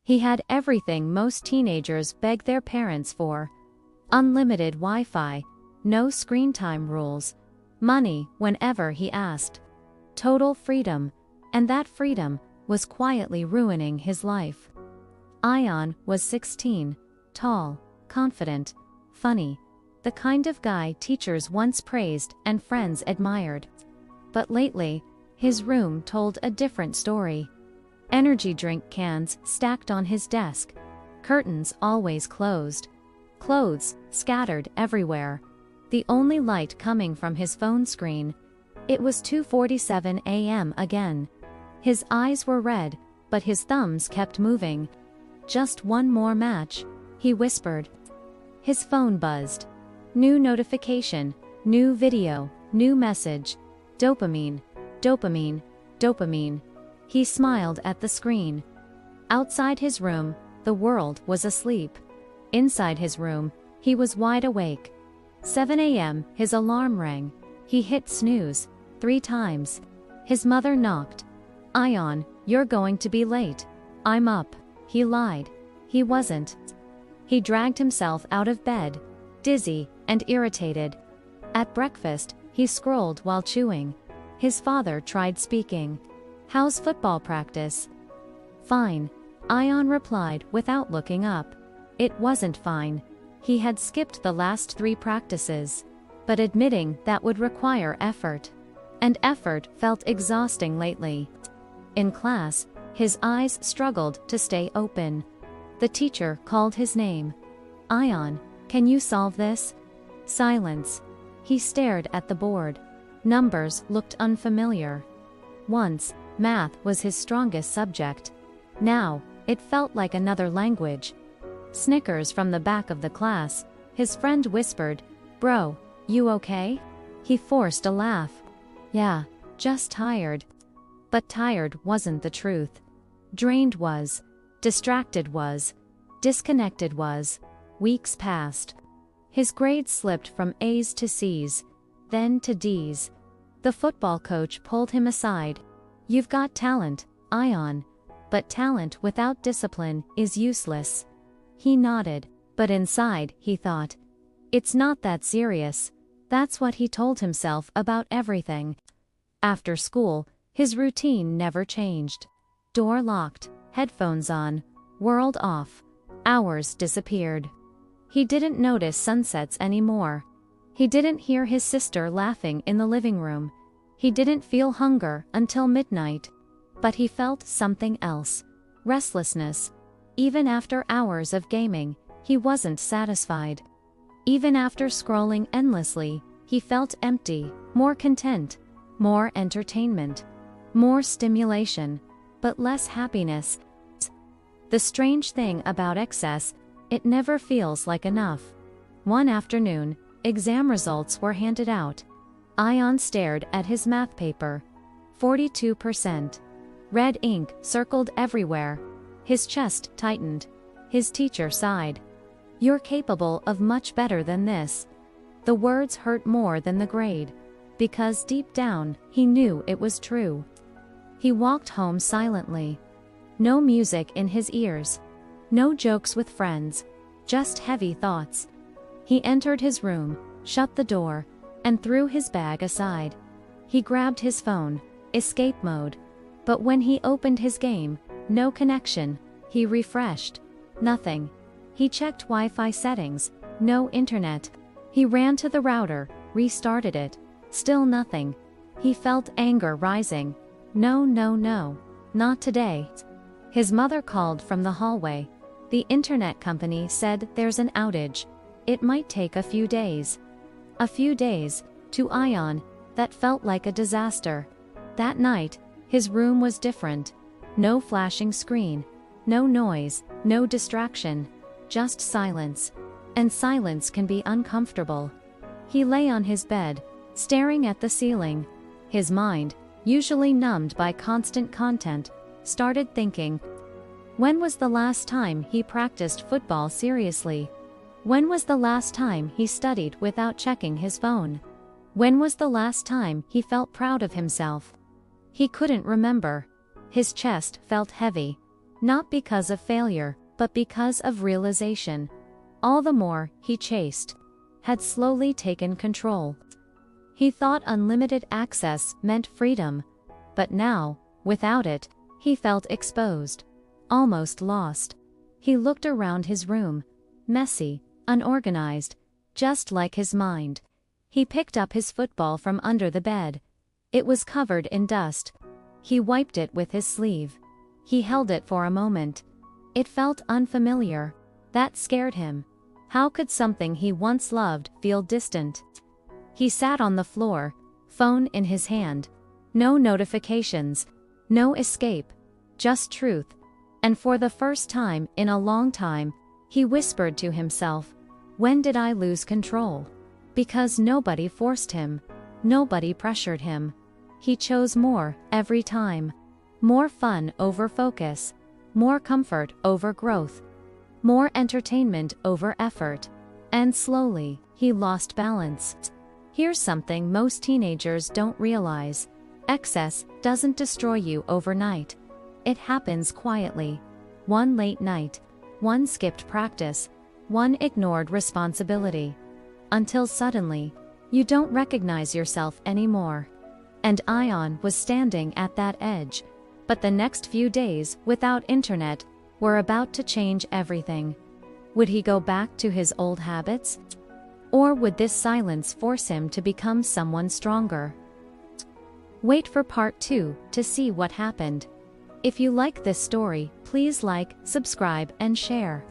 He had everything most teenagers beg their parents for. Unlimited Wi-Fi, no screen time rules, money whenever he asked. Total freedom, and that freedom was quietly ruining his life. Ion was 16, tall, confident, funny, the kind of guy teachers once praised and friends admired. But lately, his room told a different story. Energy drink cans stacked on his desk, curtains always closed, clothes scattered everywhere, the only light coming from his phone screen. It was 2:47 a.m. again. His eyes were red, but his thumbs kept moving. Just one more match, he whispered. His phone buzzed. New notification, new video, new message. Dopamine, dopamine, dopamine. He smiled at the screen. Outside his room, the world was asleep. Inside his room, he was wide awake. 7 a.m., his alarm rang. He hit snooze 3 times. His mother knocked. Ion, you're going to be late. I'm up. He lied. He wasn't. He dragged himself out of bed, dizzy and irritated. At breakfast, he scrolled while chewing. His father tried speaking. How's football practice? Fine, Ion replied without looking up. It wasn't fine. He had skipped the last 3 practices. But admitting that would require effort. And effort felt exhausting lately. In class, his eyes struggled to stay open. The teacher called his name. Ion, can you solve this? Silence. He stared at the board. Numbers looked unfamiliar. Once, math was his strongest subject. Now, it felt like another language. Snickers from the back of the class. His friend whispered, "Bro, you okay?" He forced a laugh. "Yeah, just tired." But tired wasn't the truth. Drained was. Distracted was. Disconnected was. Weeks passed. His grades slipped from A's to C's, then to D's. The football coach pulled him aside. "You've got talent, Ion. But talent without discipline is useless." He nodded, but inside he thought, "It's not that serious." That's what he told himself about everything. After school, his routine never changed. Door locked, headphones on, world off. Hours disappeared. He didn't notice sunsets anymore. He didn't hear his sister laughing in the living room. He didn't feel hunger until midnight. But he felt something else. Restlessness. Even after hours of gaming, he wasn't satisfied. Even after scrolling endlessly, he felt empty, more content, more entertainment, more stimulation, but less happiness. The strange thing about excess, it never feels like enough. One afternoon, exam results were handed out. Ion stared at his math paper. 42%. Red ink circled everywhere. His chest tightened. His teacher sighed. "You're capable of much better than this." The words hurt more than the grade, because deep down, he knew it was true. He walked home silently. No music in his ears. No jokes with friends. Just heavy thoughts. He entered his room, shut the door, and threw his bag aside. He grabbed his phone, escape mode. But when he opened his game, no connection. He refreshed. Nothing. He checked Wi-Fi settings. No internet. He ran to the router, restarted it. Still nothing. He felt anger rising. No, no, no. Not today. His mother called from the hallway. The internet company said there's an outage. It might take a few days. A few days, to Ion, that felt like a disaster. That night, his room was different. No flashing screen. No noise, no distraction. Just silence. And silence can be uncomfortable. He lay on his bed, staring at the ceiling. His mind, usually numbed by constant content, started thinking. When was the last time he practiced football seriously? When was the last time he studied without checking his phone? When was the last time he felt proud of himself? He couldn't remember. His chest felt heavy. Not because of failure, but because of realization. All the more he chased had slowly taken control. He thought unlimited access meant freedom, but now, without it, he felt exposed, almost lost. He looked around his room, messy, unorganized, just like his mind. He picked up his football from under the bed. It was covered in dust. He wiped it with his sleeve. He held it for a moment. It felt unfamiliar. That scared him. How could something he once loved feel distant? He sat on the floor, phone in his hand. No notifications, no escape, just truth. And for the first time in a long time, he whispered to himself, "When did I lose control?" Because nobody forced him. Nobody pressured him. He chose more every time. More fun over focus. More comfort over growth. More entertainment over effort. And slowly, he lost balance. Here's something most teenagers don't realize. Excess doesn't destroy you overnight. It happens quietly. One late night. One skipped practice. One ignored responsibility. Until suddenly, you don't recognize yourself anymore. And Ion was standing at that edge. But the next few days, without internet, were about to change everything. Would he go back to his old habits? Or would this silence force him to become someone stronger? Wait for part 2 to see what happened. If you like this story, please like, subscribe, and share.